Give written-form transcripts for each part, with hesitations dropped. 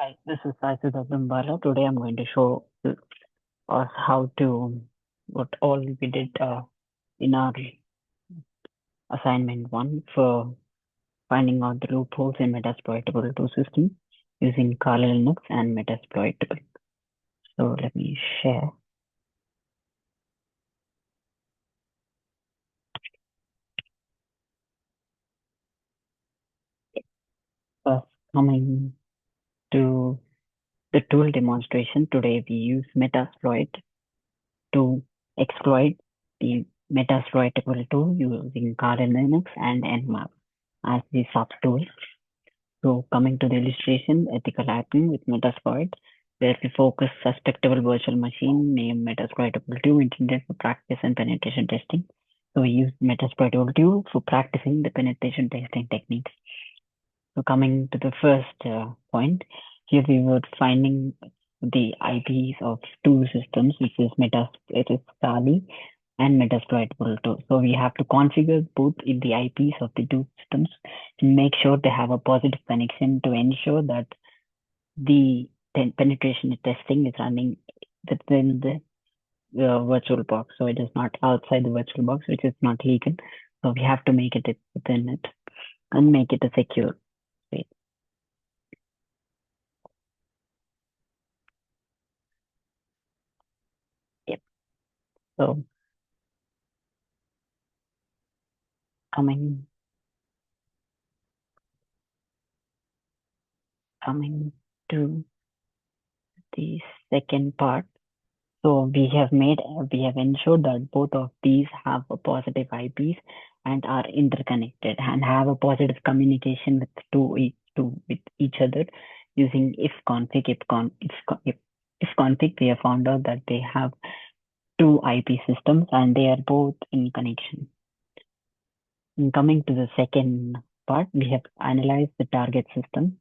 Hi, this is Siddharth Dumbala. Today I'm going to show us how to what all we did in our assignment one for finding out the loopholes in Metasploitable 2 system using Kali Linux and Metasploitable. So let me share. First, coming to the tool demonstration, today we use Metasploit to exploit the Metasploitable tool using Kali Linux and Nmap as the sub tool. So coming to the illustration, ethical hacking with Metasploit, where we focus suspectable virtual machine named Metasploitable2 intended for practice and penetration testing. So we use Metasploitable2 for practicing the penetration testing techniques. So coming to the first point, here we were finding the IPs of two systems, which is it is Kali and Metasploitable2. So we have to configure both in the IPs of the two systems to make sure they have a positive connection to ensure that the penetration testing is running within the virtual box. So it is not outside the virtual box, which is not legal. So we have to make it within it and make it a secure space. Yep. So coming coming to the second part. So we have ensured that both of these have a positive IPs and are interconnected and have a positive communication with each other using if config. If config, we have found out that they have two IP systems and they are both in connection. And coming to the second part, we have analyzed the target system.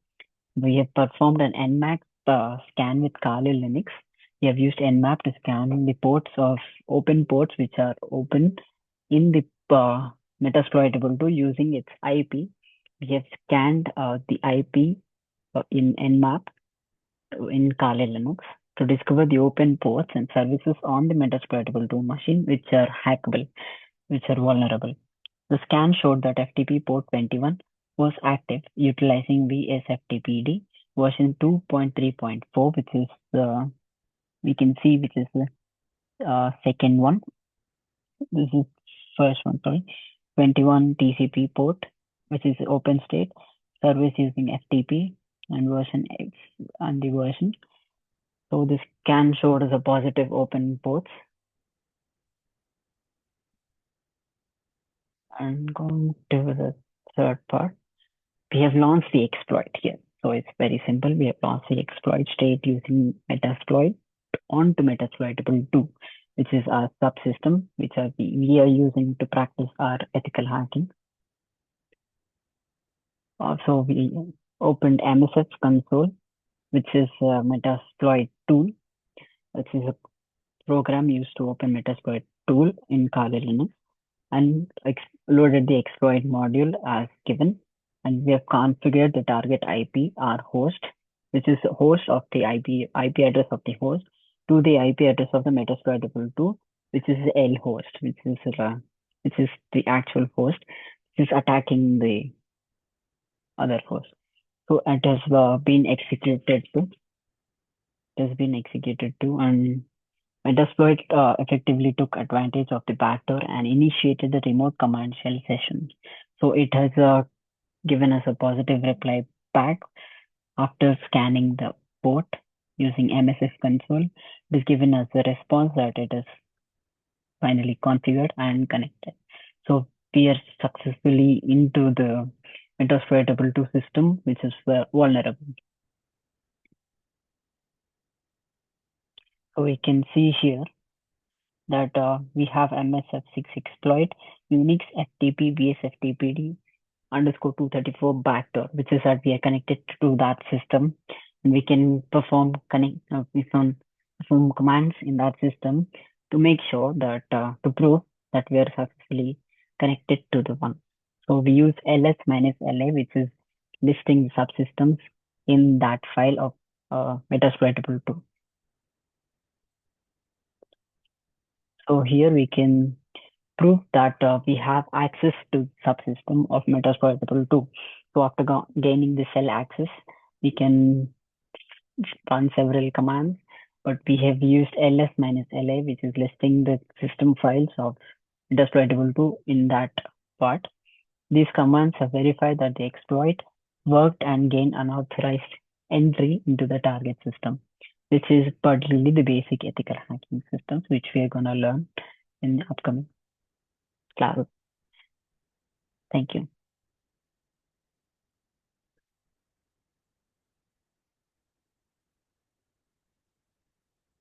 We have performed an Nmap scan with Kali Linux. We have used Nmap to scan the ports of open ports which are open in the Metasploitable 2 using its IP. We have scanned the IP in Nmap in Kali Linux to discover the open ports and services on the Metasploitable 2 machine which are hackable, which are vulnerable. The scan showed that FTP port 21 was active, utilizing VSFTPD version 2.3.4, which is we can see which is the second one. This is first one, sorry. 21 TCP port, which is open state, service using FTP and version X and the version. So this scan showed as a positive open ports. And going to the third part, we have launched the exploit here. So it's very simple. We have launched the exploit state using Metasploit onto Metasploitable 2, which is our subsystem, which we are using to practice our ethical hacking. Also, we opened MSF console, which is a Metasploit tool, which is a program used to open Metasploit tool in Kali Linux, and loaded the exploit module as given. And we have configured the target IP, our host, which is the host of the IP address of the host, to the IP address of the Metasploitable 2, which is the L host, which is the actual host, which is attacking the other host. So it has been executed to. It has been executed to, and Metasploit effectively took advantage of the backdoor and initiated the remote command shell session. So it has given us a positive reply back after scanning the port using MSF console. It has given us a response that it is finally configured and connected. So we are successfully into the Metasploitable 2 system, which is vulnerable. So we can see here that we have MSF6 exploit, Unix FTP VSFTPD underscore 234 backdoor, which is that we are connected to that system, and we can perform commands in that system to make sure that to prove that we are successfully connected to the one. So we use ls -la, which is listing the subsystems in that file of Metasploitable 2. So here we can prove that we have access to subsystem of Metasploitable 2. So after gaining the cell access, we can run several commands, but we have used ls minus la, which is listing the system files of Metasploitable 2 in that part. These commands have verified that the exploit worked and gained unauthorized entry into the target system, which is particularly the basic ethical hacking systems, which we are going to learn in the upcoming class. Thank you.